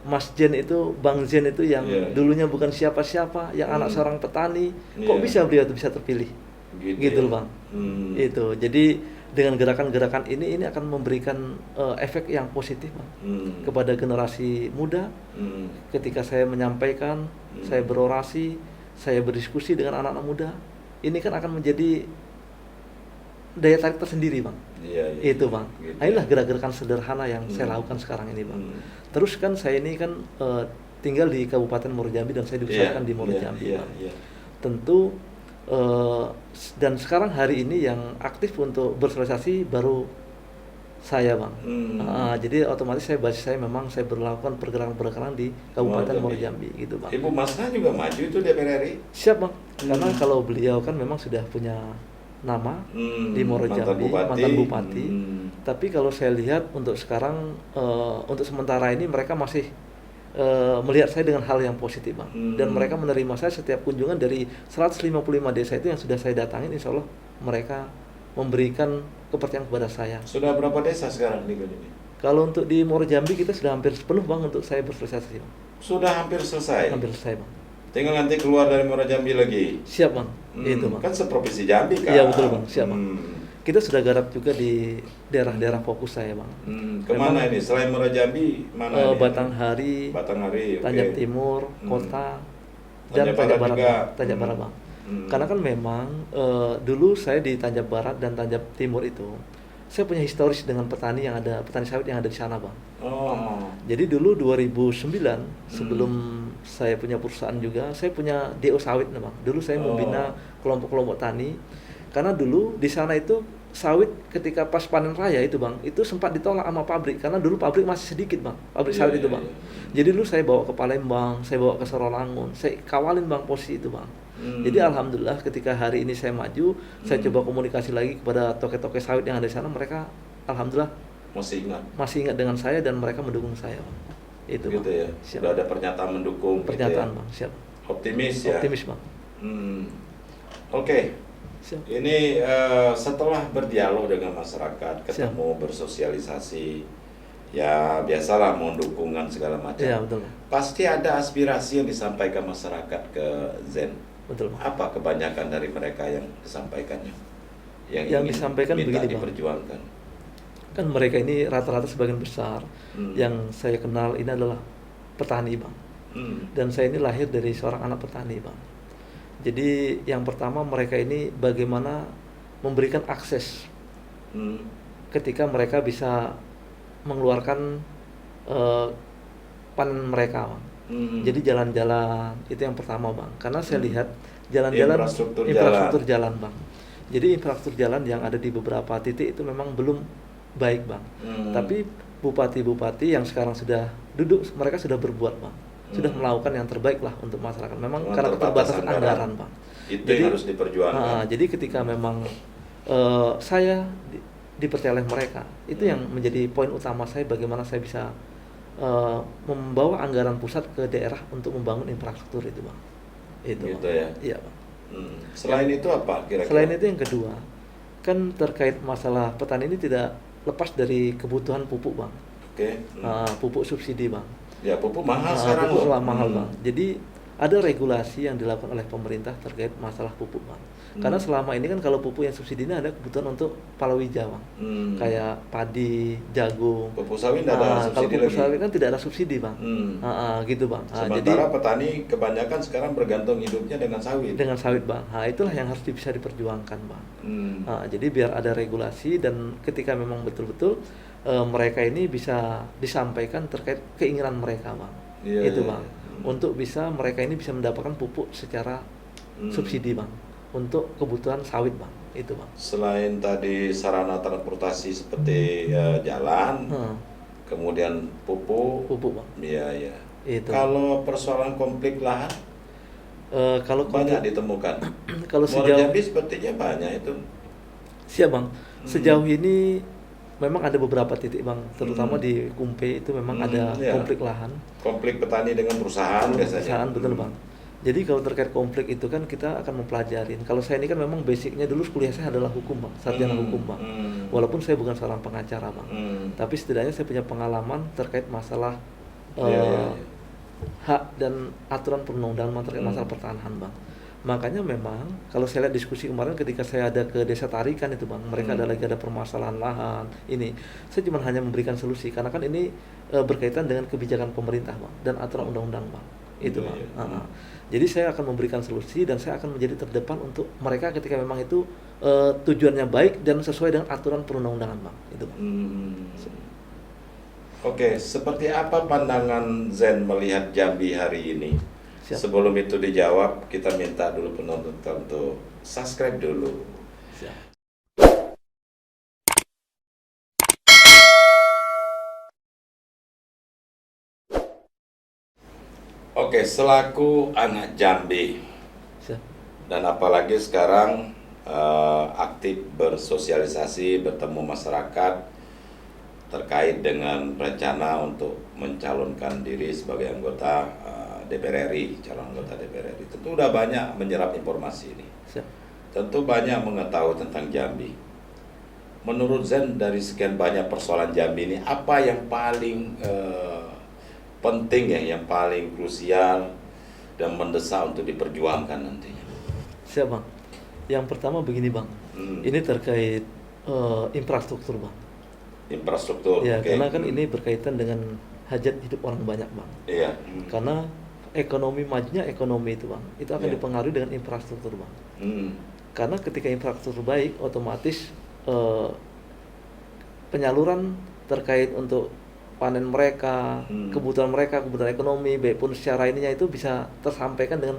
S1: Mas Zen itu, Bang Zen itu yang dulunya bukan siapa-siapa, yang anak seorang petani, kok bisa beliau itu bisa terpilih? Gitu, Bang. Itu. Jadi dengan gerakan-gerakan ini akan memberikan efek yang positif, Bang, kepada generasi muda. Ketika saya menyampaikan, saya berorasi, saya berdiskusi dengan anak-anak muda, ini kan akan menjadi daya tarik tersendiri, Bang.
S2: Iya,
S1: Itu, Bang.
S2: Gitu.
S1: Nah, inilah gerak-gerakan sederhana yang saya lakukan sekarang ini, Bang. Terus kan saya ini kan tinggal di Kabupaten Muaro Jambi dan saya dibesarkan di Muaro Jambi, Bang. Tentu dan sekarang hari ini yang aktif untuk bersosialisasi baru saya, Bang. Jadi otomatis saya memang saya berlakukan pergerakan-pergerakan di Kabupaten Muaro Jambi gitu, Bang.
S2: Ibu Masna juga maju itu DPR RI?
S1: Siap, Bang. Karena kalau beliau kan memang sudah punya nama di Muaro Jambi, mantan bupati. Tapi kalau saya lihat untuk sekarang, untuk sementara ini mereka masih melihat saya dengan hal yang positif, Bang. Dan mereka menerima saya setiap kunjungan dari 155 desa itu yang sudah saya datangin, insya Allah mereka memberikan kepercayaan kepada saya.
S2: Sudah berapa desa sekarang di ini?
S1: Kalau untuk di Muaro Jambi kita sudah hampir sepenuh, Bang, untuk saya bersosialisasi, Bang.
S2: Sudah hampir selesai?
S1: Hampir selesai, Bang.
S2: Tinggal nanti keluar dari Muaro Jambi lagi?
S1: Siap, Bang. Itu, Bang.
S2: Kan seprovinsi Jambi kan?
S1: Iya, betul, Bang. Siap, Bang. Kita sudah garap juga di daerah-daerah fokus saya, Bang.
S2: Kemana ini? Selain Muaro Jambi, mana ini?
S1: Batanghari, Tanjab Timur, Kota, dan Tanjab Barat,
S2: juga.
S1: Tanjab Barat, Bang. Karena kan memang dulu saya di Tanjab Barat dan Tanjab Timur itu, saya punya historis dengan petani sawit yang ada di sana, Bang. Jadi dulu 2009 sebelum saya punya perusahaan juga, saya punya DO sawit, Bang. Dulu saya membina kelompok-kelompok tani. Karena dulu di sana itu sawit ketika pas panen raya itu, Bang, itu sempat ditolak sama pabrik karena dulu pabrik masih sedikit, Bang, pabrik sawit itu, Bang. Jadi dulu saya bawa ke Palembang, saya bawa ke Sorolangun, saya kawalin, Bang, posisi itu, Bang. Jadi alhamdulillah ketika hari ini saya maju, saya coba komunikasi lagi kepada toke-toke sawit yang ada di sana, mereka alhamdulillah masih ingat dengan saya dan mereka mendukung saya, Bang. Itu,
S2: gitu,
S1: Bang.
S2: ya.
S1: Siap.
S2: Sudah ada pernyataan mendukung.
S1: Pernyataan,
S2: gitu ya.
S1: Bang, siap.
S2: Optimis ya.
S1: Optimis, Bang.
S2: Oke.
S1: Siap.
S2: Ini setelah berdialog dengan masyarakat, ketemu, bersosialisasi, ya biasalah mau dukungan segala macam.
S1: Iya, betul, Bang.
S2: Pasti ada aspirasi yang disampaikan masyarakat ke Zen.
S1: Betul, Bang.
S2: Apa kebanyakan dari mereka yang disampaikannya?
S1: Yang
S2: ingin
S1: disampaikan
S2: minta
S1: begini, Bang.
S2: diperjuangkan.
S1: Kan mereka ini rata-rata sebagian besar yang saya kenal ini adalah petani, Bang. Dan saya ini lahir dari seorang anak petani, Bang. Jadi yang pertama mereka ini bagaimana memberikan akses ketika mereka bisa mengeluarkan panen mereka, Bang. Jadi jalan-jalan itu yang pertama, Bang. Karena saya lihat jalan-jalan infrastruktur jalan, Bang. Jadi infrastruktur jalan yang ada di beberapa titik itu memang belum baik, Bang. Tapi bupati-bupati yang sekarang sudah duduk, mereka sudah berbuat, Bang. Sudah melakukan yang terbaik lah untuk masyarakat. Memang karena keterbatasan anggaran, Bang.
S2: Itu yang harus diperjuangkan.
S1: Jadi ketika memang saya dipercaya oleh mereka. Itu yang menjadi poin utama saya, bagaimana saya bisa membawa anggaran pusat ke daerah untuk membangun infrastruktur itu, Bang. Itu,
S2: Gitu
S1: Bang.
S2: ya.
S1: Iya, Bang.
S2: Selain itu apa kira-kira?
S1: Selain itu yang kedua, kan terkait masalah petani ini tidak lepas dari kebutuhan pupuk, Bang.
S2: Oke.
S1: Pupuk subsidi, Bang.
S2: Ya, pupuk mahal sekarang
S1: Pupuk
S2: loh.
S1: mahal, Bang. Jadi ada regulasi yang dilakukan oleh pemerintah terkait masalah pupuk, Bang. Karena selama ini kan kalau pupuk yang subsidi ini ada kebutuhan untuk palawija, Bang. Kayak padi, jagung.
S2: Pupuk sawit tidak ada subsidi
S1: kalau pupuk
S2: lagi.
S1: sawit kan tidak ada subsidi, Bang. Gitu, Bang.
S2: Sementara petani kebanyakan sekarang bergantung hidupnya dengan sawit.
S1: Dengan sawit, Bang. Itulah yang harus bisa diperjuangkan, Bang. Jadi biar ada regulasi, dan ketika memang betul-betul mereka ini bisa disampaikan terkait keinginan mereka, Bang. Itu, Bang. Untuk bisa mereka ini bisa mendapatkan pupuk secara subsidi, Bang, untuk kebutuhan sawit, Bang. Itu, Bang.
S2: Selain tadi sarana transportasi seperti jalan, kemudian pupuk,
S1: Bang.
S2: Iya.
S1: Itu.
S2: Kalau persoalan konflik lahan,
S1: kalau
S2: banyak ditemukan.
S1: kalau
S2: Muara Jambi sepertinya banyak itu.
S1: Siap, Bang. Sejauh ini memang ada beberapa titik, Bang, terutama di Kumpe itu memang ada konflik lahan.
S2: Konflik petani dengan perusahaan biasanya.
S1: Betul, Bang. Jadi kalau terkait konflik itu kan kita akan mempelajarin. Kalau saya ini kan memang basicnya dulu kuliah saya adalah hukum, Bang, sarjana hukum, Bang. Walaupun saya bukan seorang pengacara, Bang. Tapi setidaknya saya punya pengalaman terkait masalah hak dan aturan perundang-undangan terkait masalah pertanahan, Bang. Makanya memang kalau saya lihat diskusi kemarin ketika saya ada ke Desa Tarikan itu, Bang, mereka ada permasalahan lahan ini. Saya cuma hanya memberikan solusi karena kan ini berkaitan dengan kebijakan pemerintah, Bang, dan aturan undang-undang, Bang. Itu, Bang. Jadi saya akan memberikan solusi dan saya akan menjadi terdepan untuk mereka ketika memang itu tujuannya baik dan sesuai dengan aturan perundang-undangan, Bang. Itu, Bang.
S2: Oke, seperti apa pandangan Zen melihat Jambi hari ini? Siap. Sebelum itu dijawab, kita minta dulu penonton untuk subscribe dulu. Siap. Oke, selaku anak Jambi, siap, dan apalagi sekarang aktif bersosialisasi, bertemu masyarakat terkait dengan rencana untuk mencalonkan diri sebagai anggota DPR RI, calon anggota DPR RI. Tentu udah banyak menyerap informasi ini. Siap. Tentu banyak mengetahui tentang Jambi. Menurut Zen, dari sekian banyak persoalan Jambi ini, apa yang paling penting ya, yang paling krusial dan mendesak untuk diperjuangkan nantinya?
S1: Siap, Bang. Yang pertama begini, Bang. Ini terkait infrastruktur, Bang.
S2: Infrastruktur.
S1: Ya, karena kan ini berkaitan dengan hajat hidup orang banyak, Bang.
S2: Iya.
S1: Karena majunya ekonomi itu, Bang, itu akan dipengaruhi dengan infrastruktur, Bang. Karena ketika infrastruktur baik, otomatis penyaluran terkait untuk panen mereka, kebutuhan ekonomi, baik pun secara ininya itu bisa tersampaikan dengan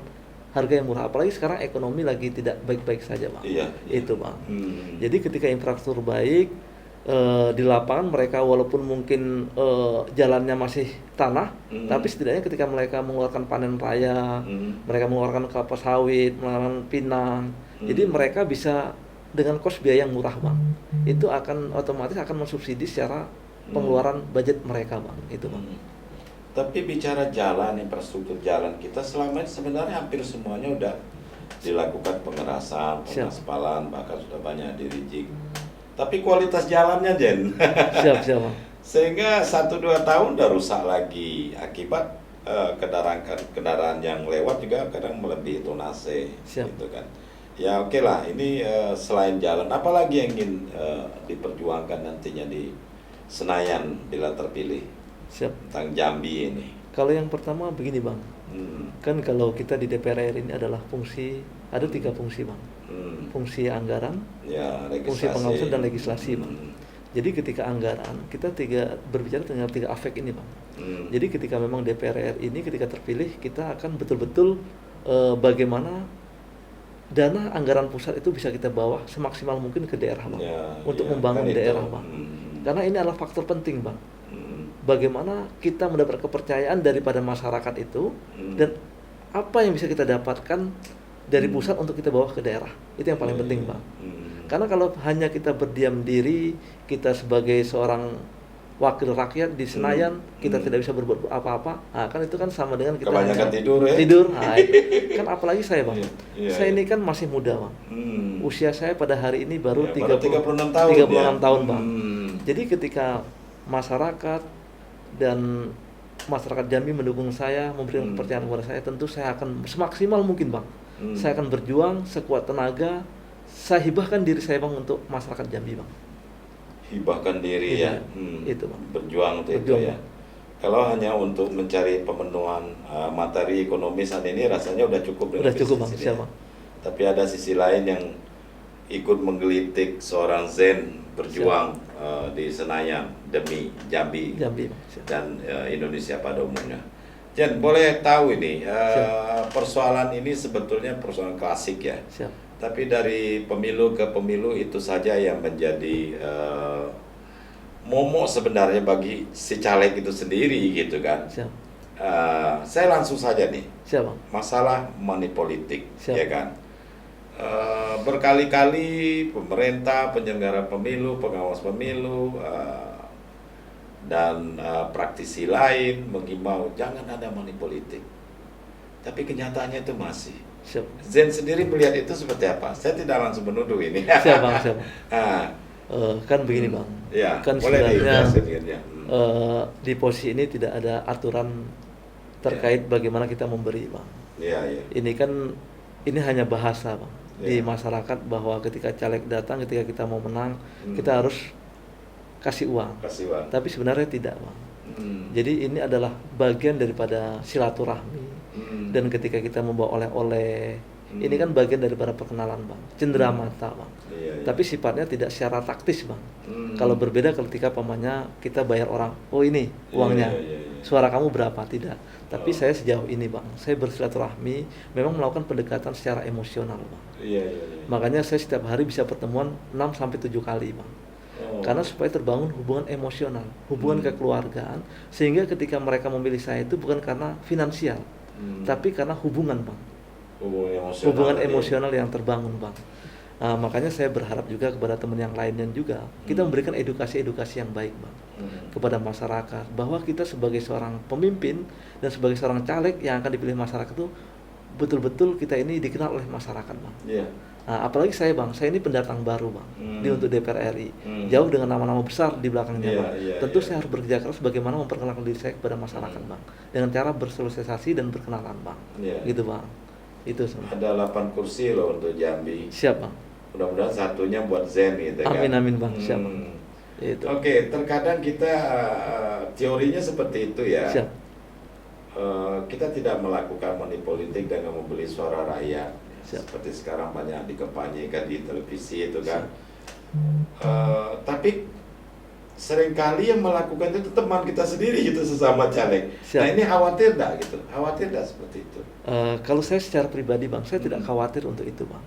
S1: harga yang murah. Apalagi sekarang ekonomi lagi tidak baik-baik saja, Bang. Iya. Itu, Bang. Jadi ketika infrastruktur baik, di lapangan mereka walaupun mungkin jalannya masih tanah, tapi setidaknya ketika mereka mengeluarkan panen raya, mereka mengeluarkan kelapa sawit, mengeluarkan pinang, jadi mereka bisa dengan kos biaya yang murah, Bang. Itu akan otomatis akan mensubsidi secara pengeluaran budget mereka, Bang. Itu, Bang.
S2: Tapi bicara jalan, infrastruktur jalan kita selama ini sebenarnya hampir semuanya udah dilakukan pengerasan, pengaspalan, bahkan sudah banyak dirijik. Tapi kualitas jalannya, Jen.
S1: Siap.
S2: Sehingga 1-2 tahun udah rusak lagi. Akibat kendaraan yang lewat juga kadang melebihi tonase. Gitu kan. Ya oke lah, ini selain jalan, apalagi yang ingin diperjuangkan nantinya di Senayan bila terpilih?
S1: Siap.
S2: Tentang Jambi ini.
S1: Kalau yang pertama begini, Bang. Kan kalau kita di DPR RI ini adalah ada 3 fungsi, Bang. Fungsi anggaran, fungsi pengawasan dan legislasi, Bang. Jadi ketika anggaran, kita berbicara tentang 3 aspek ini, Bang. Jadi ketika memang DPR RI ini ketika terpilih, kita akan betul-betul bagaimana dana anggaran pusat itu bisa kita bawa semaksimal mungkin ke daerah, Bang. Untuk membangun daerah, Bang. Karena ini adalah faktor penting, Bang. Bagaimana kita mendapat kepercayaan daripada masyarakat itu, dan apa yang bisa kita dapatkan dari pusat untuk kita bawa ke daerah. Itu yang paling penting, Bang. Karena kalau hanya kita berdiam diri, kita sebagai seorang wakil rakyat di Senayan, kita tidak bisa berbuat apa-apa, nah, kan itu kan sama dengan kita
S2: kebanyakan tidur ya.
S1: Tidur, nah, itu. Kan apalagi saya, Bang. Saya ini
S2: Iya.
S1: kan masih muda, Bang. Usia saya pada hari ini baru
S2: Ya, baru 36 tahun
S1: 36
S2: ya.
S1: tahun, Bang. Jadi ketika masyarakat dan masyarakat Jambi mendukung saya, memberikan kepercayaan kepada saya, tentu saya akan semaksimal mungkin, Bang. Saya akan berjuang sekuat tenaga, saya hibahkan diri saya, Bang, untuk masyarakat Jambi, Bang.
S2: Hibahkan diri ya.
S1: Itu, Bang.
S2: Berjuang untuk itu
S1: Berjuang,
S2: ya.
S1: Bang.
S2: Kalau hanya untuk mencari pemenuhan materi ekonomi saat ini rasanya udah cukup dengan
S1: Udah cukup, Bang.
S2: bisnis ini
S1: Siap,
S2: ya.
S1: Bang.
S2: Tapi ada sisi lain yang ikut menggelitik seorang Zen berjuang di Senayan demi Jambi
S1: Jambi, Bang. Siap.
S2: dan Indonesia pada umumnya. Jen, boleh tahu ini persoalan ini sebetulnya persoalan klasik ya.
S1: Siap.
S2: Tapi dari pemilu ke pemilu itu saja yang menjadi momok sebenarnya bagi si caleg itu sendiri gitu kan.
S1: Siap.
S2: Saya langsung saja nih,
S1: Siap, Bang.
S2: masalah money politik,
S1: Siap.
S2: ya kan. Berkali-kali pemerintah, penyelenggara pemilu, pengawas pemilu, dan praktisi lain menghimbau jangan ada money politik. Tapi kenyataannya itu masih.
S1: Siap.
S2: Zen sendiri melihat itu seperti apa? Saya tidak langsung menuduh ini.
S1: Siap, Bang. Siap.
S2: Ah,
S1: Kan begini, Bang.
S2: ya,
S1: Kan
S2: boleh
S1: sebenarnya
S2: dijelasin ya.
S1: di posisi ini tidak ada aturan terkait bagaimana kita memberi, Bang.
S2: Iya, iya.
S1: Ini kan hanya bahasa, Bang, di
S2: Ya.
S1: masyarakat bahwa ketika caleg datang, ketika kita mau menang, kita harus kasih uang.
S2: Kasih uang.
S1: Tapi sebenarnya tidak, Bang.
S2: Hmm.
S1: Jadi ini adalah bagian daripada silaturahmi. Dan ketika kita membawa oleh-oleh, ini kan bagian daripada perkenalan, Bang. Cendera mata, Bang.
S2: Iya, iya.
S1: Tapi sifatnya tidak secara taktis, Bang.
S2: Hmm.
S1: Kalau berbeda ketika pamannya kita bayar orang, oh ini uangnya,
S2: Iya, iya, iya.
S1: suara kamu berapa, tidak. Tapi
S2: Oh.
S1: saya sejauh ini, Bang, saya bersilaturahmi, memang melakukan pendekatan secara emosional, Bang.
S2: Iya, iya, iya.
S1: Makanya saya setiap hari bisa pertemuan 6-7 kali, Bang.
S2: Oh.
S1: Karena supaya terbangun hubungan emosional, hubungan kekeluargaan, sehingga ketika mereka memilih saya itu bukan karena finansial, tapi karena hubungan, Bang. Hubungan
S2: tadi.
S1: emosional yang terbangun, Bang. Makanya saya berharap juga kepada teman yang lainnya juga kita memberikan edukasi-edukasi yang baik, Bang, kepada masyarakat bahwa kita sebagai seorang pemimpin dan sebagai seorang caleg yang akan dipilih masyarakat itu betul-betul kita ini dikenal oleh masyarakat, Bang.
S2: Iya.
S1: Apalagi saya, Bang, saya ini pendatang baru, Bang, di untuk DPR RI, jauh dengan nama-nama besar di belakangnya,
S2: Iya,
S1: Bang.
S2: iya,
S1: Tentu
S2: iya.
S1: saya harus bekerja keras bagaimana memperkenalkan diri saya kepada masyarakat, Bang, dengan cara bersosialisasi dan berkenalan, Bang.
S2: Iya.
S1: Gitu, Bang. Itu sebenarnya.
S2: Ada 8 kursi loh untuk Jambi.
S1: Siap, Bang.
S2: Mudah-mudahan satunya buat Zen gitu kan.
S1: Amin, amin, Bang. Siap, Bang. Itu.
S2: Oke, terkadang kita teorinya seperti itu ya.
S1: Siap.
S2: Kita tidak melakukan money politik dengan membeli suara rakyat.
S1: Siap.
S2: Seperti sekarang banyak dikampanyekan di televisi itu kan. Tapi seringkali yang melakukan itu teman kita sendiri gitu sesama caleg.
S1: Siap.
S2: Nah ini khawatir enggak gitu? Khawatir enggak seperti itu?
S1: Kalau saya secara pribadi, Bang, saya tidak khawatir untuk itu, Bang.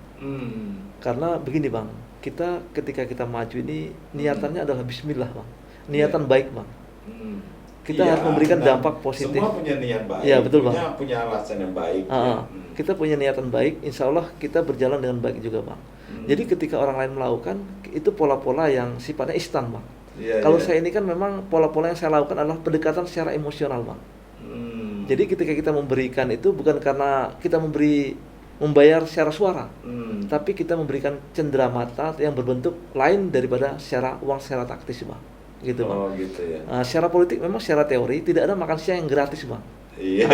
S1: Karena begini, Bang, kita ketika kita maju ini niatannya adalah Bismillah, Bang. Niatan baik, Bang. Kita harus memberikan dampak positif.
S2: Semua punya niat baik.
S1: Iya, betul, Bang.
S2: Punya alasan yang baik. Ya.
S1: Kita punya niatan baik, insya Allah kita berjalan dengan baik juga, Bang. Jadi ketika orang lain melakukan, itu pola-pola yang sifatnya instan, Bang.
S2: Iya,
S1: Kalau
S2: iya.
S1: saya ini kan memang pola-pola yang saya lakukan adalah pendekatan secara emosional, Bang. Jadi ketika kita memberikan itu bukan karena kita membayar secara suara, tapi kita memberikan cendera mata yang berbentuk lain daripada secara uang secara taktis, Bang. Gitu, Bang.
S2: Oh gitu ya.
S1: Secara politik memang secara teori tidak ada makan siang yang gratis, Bang.
S2: Iya,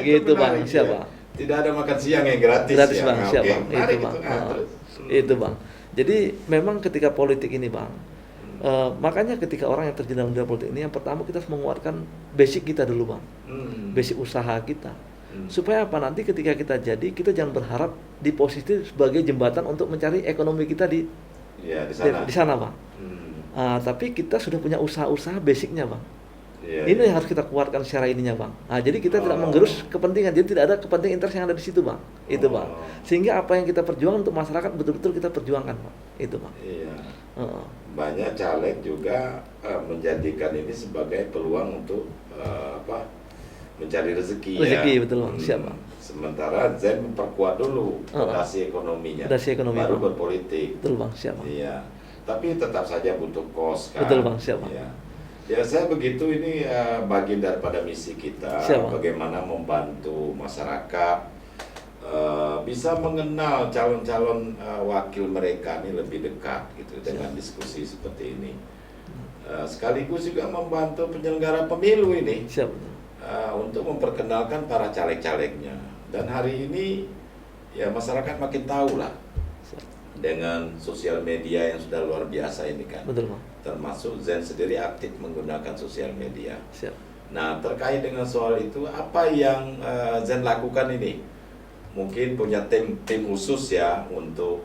S2: itu
S1: gitu, Bang.
S2: menarik,
S1: Siap,
S2: ya.
S1: Bang.
S2: Tidak ada makan siang yang gratis,
S1: Gratis,
S2: ya.
S1: Bang. Siap,
S2: Oke,
S1: Bang.
S2: menarik
S1: Itu, Bang.
S2: terus.
S1: Itu, Bang. Jadi memang ketika politik ini, Bang, makanya ketika orang yang terjun dalam dunia politik ini, yang pertama kita harus menguatkan basic kita dulu, Bang. Basic usaha kita. Supaya apa, nanti ketika kita jadi, kita jangan berharap di posisi sebagai jembatan untuk mencari ekonomi kita di
S2: Iya, di sana.
S1: di sana, Bang. Tapi kita sudah punya usaha-usaha basicnya, Bang.
S2: Iya,
S1: Ini
S2: iya.
S1: yang harus kita kuatkan secara ininya, Bang. Jadi kita tidak menggerus kepentingan, jadi tidak ada kepentingan interest yang ada di situ, Bang. Itu, Bang. Sehingga apa yang kita perjuangkan untuk masyarakat betul-betul kita perjuangkan, Bang. Itu, Bang.
S2: Iya.
S1: Heeh.
S2: Banyak caleg juga menjadikan ini sebagai peluang untuk mencari rezeki.
S1: Rezeki,
S2: ya.
S1: betul, Bang. Siap, Bang.
S2: Sementara Zen memperkuat dulu fondasi ekonominya,
S1: Fondasi ekonomi,
S2: baru
S1: Bang.
S2: berpolitik.
S1: Betul Bang, siap Bang.
S2: Iya, tapi tetap saja butuh kos kan.
S1: Betul Bang, siap Bang.
S2: Iya. Ya saya begitu, ini bagian daripada misi kita,
S1: Siap, Bang.
S2: bagaimana membantu masyarakat bisa mengenal calon-calon wakil mereka ini lebih dekat gitu dengan diskusi seperti ini. Sekaligus juga membantu penyelenggara pemilu ini
S1: Siap.
S2: untuk memperkenalkan para caleg-calegnya. Dan hari ini ya masyarakat makin tahu lah dengan sosial media yang sudah luar biasa ini kan.
S1: Betul Bang.
S2: Termasuk Zen sendiri aktif menggunakan sosial media.
S1: Siap.
S2: Nah, terkait dengan soal itu, apa yang Zen lakukan ini? Mungkin punya tim khusus ya untuk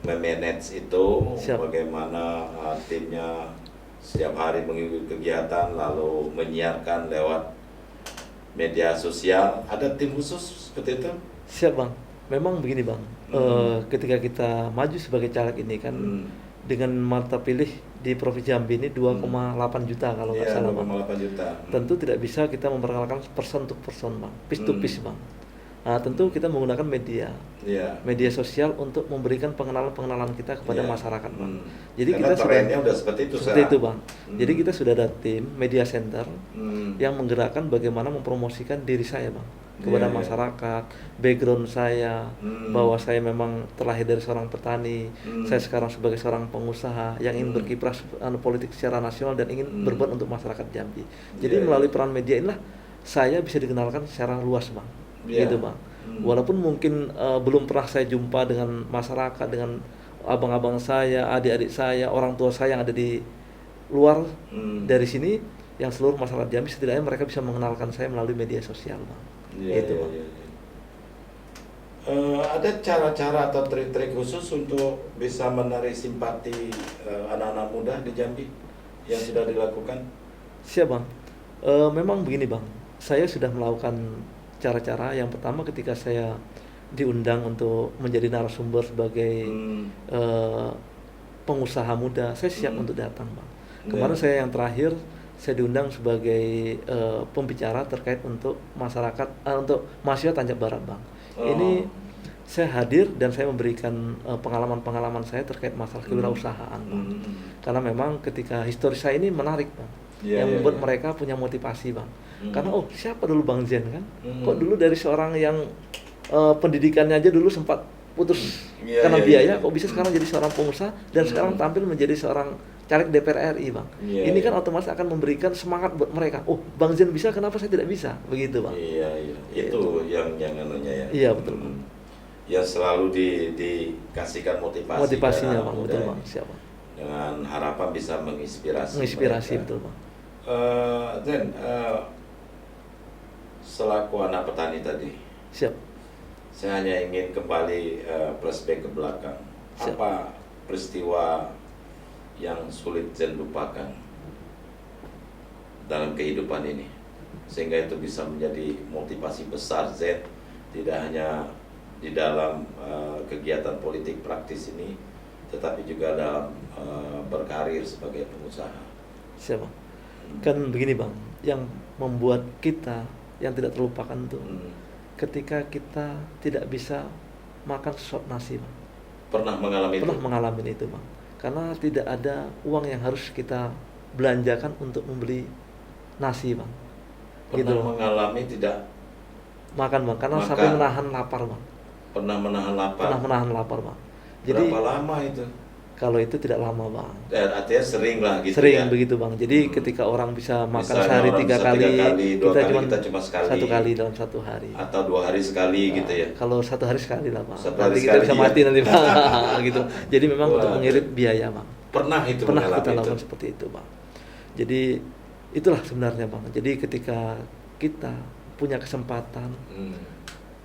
S2: memanage itu.
S1: Siap.
S2: Bagaimana timnya setiap hari mengikuti kegiatan lalu menyiarkan lewat media sosial. Ada tim khusus seperti itu?
S1: Siap Bang. Memang begini Bang. Ketika kita maju sebagai caleg ini kan dengan marta pilih di Provinsi Jambi ini 2,8 juta kalau nggak salah Bang.
S2: 2,8 juta.
S1: Tentu tidak bisa kita memperkenalkan person to person Bang, piece to piece Bang. Nah, tentu kita menggunakan media sosial untuk memberikan pengenalan kita kepada masyarakat Bang. Jadi
S2: karena
S1: kita
S2: trennya udah seperti itu
S1: Bang. Jadi kita sudah ada tim media center yang menggerakkan bagaimana mempromosikan diri saya Bang kepada masyarakat, background saya, bahwa saya memang terlahir dari seorang petani, saya sekarang sebagai seorang pengusaha yang ingin berkiprah politik secara nasional dan ingin berbuat untuk masyarakat Jambi. Jadi melalui peran media inilah saya bisa dikenalkan secara luas Bang. Gitu Bang. Walaupun mungkin belum pernah saya jumpa dengan masyarakat, dengan abang-abang saya, adik-adik saya, orang tua saya yang ada di luar dari sini, yang seluruh masyarakat Jambi setidaknya mereka bisa mengenalkan saya melalui media sosial Bang. Gitu Bang.
S2: Ada cara-cara atau trik-trik khusus untuk bisa menarik simpati anak-anak muda di Jambi yang sudah dilakukan?
S1: Siap Bang. Memang begini Bang, saya sudah melakukan cara-cara. Yang pertama ketika saya diundang untuk menjadi narasumber sebagai pengusaha muda, saya siap untuk datang Bang. Kemarin saya yang terakhir saya diundang sebagai pembicara terkait untuk masyarakat, untuk mahasiswa Tanjab Barat Bang. Ini saya hadir dan saya memberikan pengalaman-pengalaman saya terkait masalah kewirausahaan Bang. Karena memang ketika histori saya ini menarik Bang, yang membuat mereka punya motivasi Bang. Karena siapa dulu Bang Zen kan? Kok dulu dari seorang yang pendidikannya aja dulu sempat putus karena biaya, kok bisa sekarang jadi seorang pengusaha dan sekarang tampil menjadi seorang caleg DPR RI Bang. Ini kan otomatis akan memberikan semangat buat mereka. Oh, Bang Zen bisa, kenapa saya tidak bisa? Begitu Bang.
S2: Itu yang anunya ya.
S1: Iya betul Bang.
S2: Yang selalu dikasihkan
S1: motivasinya Bang, betul Bang, siapa?
S2: Dengan harapan bisa menginspirasi
S1: mereka. Betul Bang.
S2: Zen, selaku anak petani tadi,
S1: siap.
S2: Saya hanya ingin kembali flashback ke belakang.
S1: Siap.
S2: Apa peristiwa yang sulit Zen lupakan dalam kehidupan ini, sehingga itu bisa menjadi motivasi besar Zen, tidak hanya di dalam kegiatan politik praktis ini, tetapi juga dalam berkarir sebagai pengusaha.
S1: Siapa? Kan begini Bang, yang membuat kita yang tidak terlupakan itu ketika kita tidak bisa makan sop nasi Bang.
S2: Pernah mengalami
S1: itu Bang. Karena tidak ada uang yang harus kita belanjakan untuk membeli nasi Bang.
S2: Pernah mengalami tidak
S1: makan Bang, karena sampai menahan lapar Bang.
S2: Pernah menahan lapar
S1: Bang. Jadi
S2: berapa lama itu?
S1: Kalau itu tidak lama Bang.
S2: Artinya sering lah gitu.
S1: Sering begitu Bang. Jadi ketika orang bisa makan sehari 3 kali, kita cuma sekali. 1 kali dalam 1 hari.
S2: Atau 2 hari sekali gitu ya?
S1: Kalau 1 hari sekali lah Bang.
S2: Nanti
S1: kita bisa mati nanti Bang. Gitu. Jadi memang untuk mengirit biaya Bang.
S2: Pernah kita
S1: lakukan seperti itu Bang. Jadi itulah sebenarnya Bang. Jadi ketika kita punya kesempatan,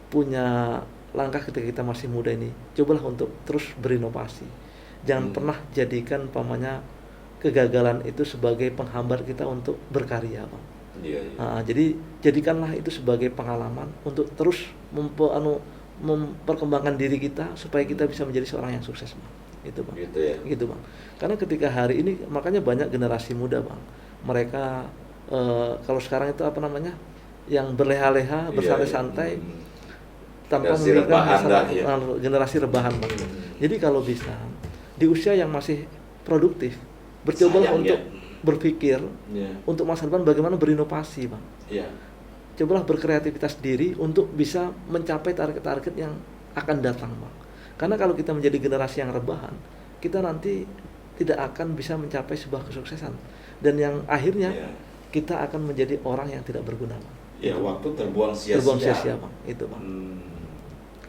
S1: punya langkah ketika kita masih muda ini, cobalah untuk terus berinovasi. Jangan pernah jadikan kegagalan itu sebagai penghambat kita untuk berkarya Bang. Jadi jadikanlah itu sebagai pengalaman untuk terus memperkembangkan diri kita supaya kita bisa menjadi seorang yang sukses Bang. Gitu Bang. Gitu Bang. Karena ketika hari ini makanya banyak generasi muda Bang. Mereka kalau sekarang itu yang berleha-leha, bersantai-santai, tanpa
S2: Generasi
S1: memikirkan
S2: rebahan
S1: masalah
S2: dah, ya.
S1: generasi rebahan, Bang. Jadi kalau bisa di usia yang masih produktif, bercobalah
S2: Sayang,
S1: untuk
S2: ya.
S1: berpikir
S2: Ya.
S1: untuk masa depan bagaimana berinovasi, Bang.
S2: Ya.
S1: Cobalah berkreativitas diri untuk bisa mencapai target-target yang akan datang, Bang. Karena kalau kita menjadi generasi yang rebahan, kita nanti tidak akan bisa mencapai sebuah kesuksesan, dan yang akhirnya
S2: Ya.
S1: kita akan menjadi orang yang tidak berguna, Bang.
S2: Ya, waktu terbuang sia-sia.
S1: Terbuang sia-sia, Bang. Itu, Bang.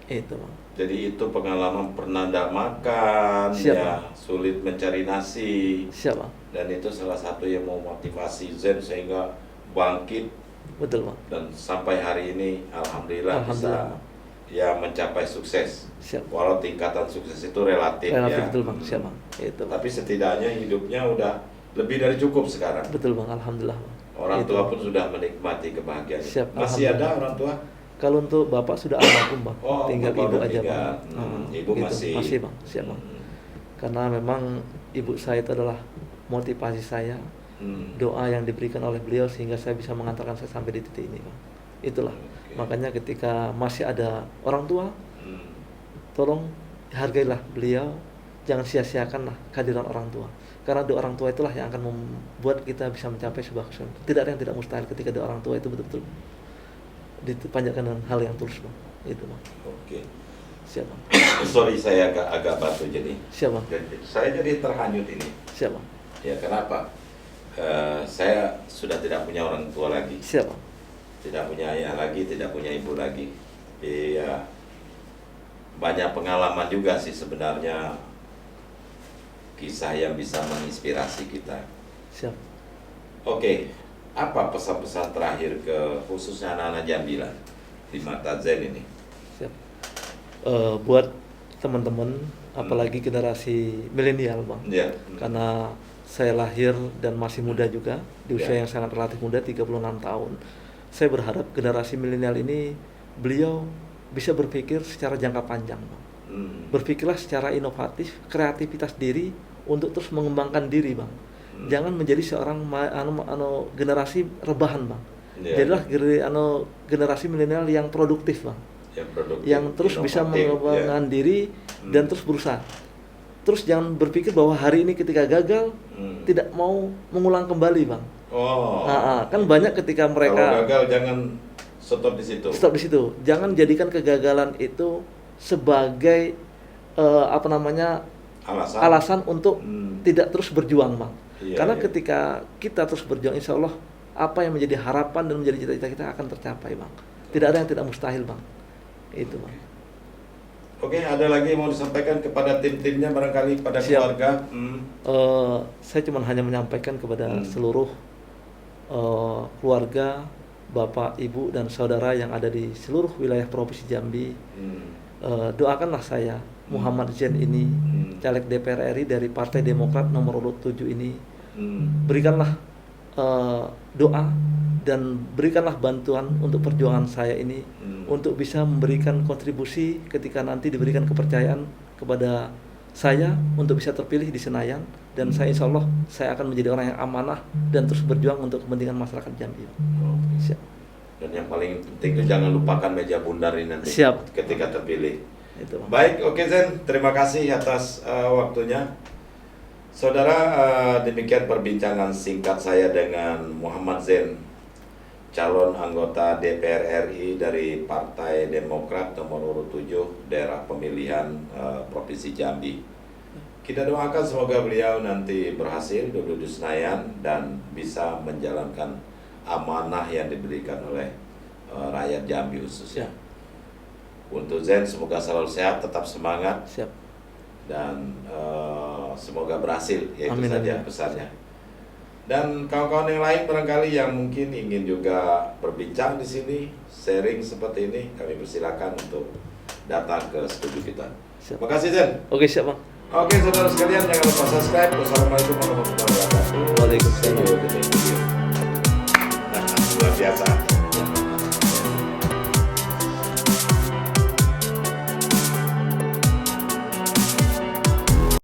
S1: Itu, Bang.
S2: Jadi itu pengalaman pernah tidak makan,
S1: Siap,
S2: ya,
S1: Bang.
S2: sulit mencari nasi,
S1: Siap, Bang.
S2: dan itu salah satu yang memotivasi Zen sehingga bangkit
S1: Betul, Bang.
S2: dan sampai hari ini alhamdulillah,
S1: Alhamdulillah,
S2: bisa ya mencapai sukses.
S1: Siap.
S2: Walau tingkatan sukses itu relatif,
S1: Relatif,
S2: ya.
S1: betul, Bang. Siap, Bang. Itu, Bang.
S2: Tapi setidaknya hidupnya udah lebih dari cukup sekarang.
S1: Betul, Bang. Alhamdulillah, Bang.
S2: Orang
S1: Itu.
S2: tua pun sudah menikmati kebahagiaan.
S1: Siap,
S2: Masih ada
S1: alhamdulillah.
S2: orang tua?
S1: Kalau untuk bapak sudah almarhum, Bang.
S2: Oh,
S1: Tinggal
S2: bapak
S1: ibu
S2: udah
S1: aja,
S2: tinggal.
S1: Bang.
S2: Ibu masih.
S1: Masih, Bang. Siap, Bang. Karena memang ibu saya itu adalah motivasi saya, doa yang diberikan oleh beliau sehingga saya bisa mengantarkan saya sampai di titik ini, Bang. Itulah.
S2: Oke.
S1: Makanya ketika masih ada orang tua, tolong hargailah beliau, jangan sia-siakanlah kehadiran orang tua. Karena doa orang tua itulah yang akan membuat kita bisa mencapai sebuah kesuksesan. Tidak ada yang tidak mustahil ketika doa orang tua itu betul-betul dipanjatkan dengan hal yang tulus, Bang. Itu, Bang.
S2: Oke.
S1: Siap, Bang.
S2: Sorry, saya agak batu jadi.
S1: Siap, Bang.
S2: Saya jadi terhanyut ini.
S1: Siap, Bang.
S2: Ya, kenapa? Saya sudah tidak punya orang tua lagi.
S1: Siap, Bang.
S2: Tidak punya ayah lagi, tidak punya ibu lagi. Iya. Banyak pengalaman juga sih sebenarnya, kisah yang bisa menginspirasi kita.
S1: Siap.
S2: Oke, apa pesan-pesan terakhir ke khususnya anak-anak Jambi lah di mata Zen ini?
S1: Siap. Buat teman-teman, apalagi generasi milenial, Bang.
S2: Ya.
S1: Karena saya lahir dan masih muda juga, di usia
S2: Ya.
S1: yang sangat relatif muda, 36 tahun. Saya berharap generasi milenial ini, beliau bisa berpikir secara jangka panjang, Bang. Berpikirlah secara inovatif, kreativitas diri untuk terus mengembangkan diri, Bang. Jangan menjadi seorang generasi rebahan, Bang.
S2: Ya.
S1: Jadilah generasi milenial yang produktif, Bang. Yang terus bisa mengembangkan diri dan terus berusaha. Terus jangan berpikir bahwa hari ini ketika gagal tidak mau mengulang kembali, Bang. Kan banyak ketika mereka
S2: kalau gagal jangan stop di situ.
S1: Stop di situ. Jangan jadikan kegagalan itu sebagai alasan untuk tidak terus berjuang, Bang.
S2: Iya,
S1: Karena
S2: iya.
S1: ketika kita terus berjuang, insya Allah apa yang menjadi harapan dan menjadi cita-cita kita akan tercapai, Bang. Tidak ada yang tidak mustahil, Bang. Itu, Bang.
S2: Oke, ada lagi yang mau disampaikan kepada tim-timnya barangkali pada
S1: Siap.
S2: keluarga?
S1: Saya cuma hanya menyampaikan kepada seluruh keluarga, bapak, ibu, dan saudara yang ada di seluruh wilayah Provinsi Jambi. Doakanlah saya, Muhammad Zen ini, caleg DPR RI dari Partai Demokrat nomor urut 7 ini. Berikanlah doa dan berikanlah bantuan untuk perjuangan saya ini, untuk bisa memberikan kontribusi ketika nanti diberikan kepercayaan kepada saya untuk bisa terpilih di Senayan, dan saya insya Allah saya akan menjadi orang yang amanah dan terus berjuang untuk kepentingan masyarakat Jambi. Siap.
S2: Dan yang paling penting itu jangan lupakan meja bundar ini nanti.
S1: Siap.
S2: Ketika terpilih.
S1: Itu, Bang.
S2: Baik, oke Zen, terima kasih atas waktunya. Saudara, demikian perbincangan singkat saya dengan Muhammad Zen, calon anggota DPR RI dari Partai Demokrat nomor urut 7 daerah pemilihan Provinsi Jambi. Kita doakan semoga beliau nanti berhasil duduk di Senayan dan bisa menjalankan amanah yang diberikan oleh rakyat Jambi khususnya. Untuk Zen, semoga selalu sehat, tetap semangat.
S1: Siap.
S2: Dan semoga berhasil, ya itu
S1: Amin,
S2: saja
S1: amin.
S2: pesannya. Dan kawan-kawan yang lain barangkali yang mungkin ingin juga berbincang di sini, sharing seperti ini, kami persilakan untuk datang ke studio kita.
S1: Siap.
S2: Terima kasih Zen.
S1: Oke, siap, Bang.
S2: Oke saudara sekalian, jangan lupa subscribe. Wassalamualaikum warahmatullahi wabarakatuh.
S1: Waalaikumsalam.
S2: See you in the next video. Luar biasa.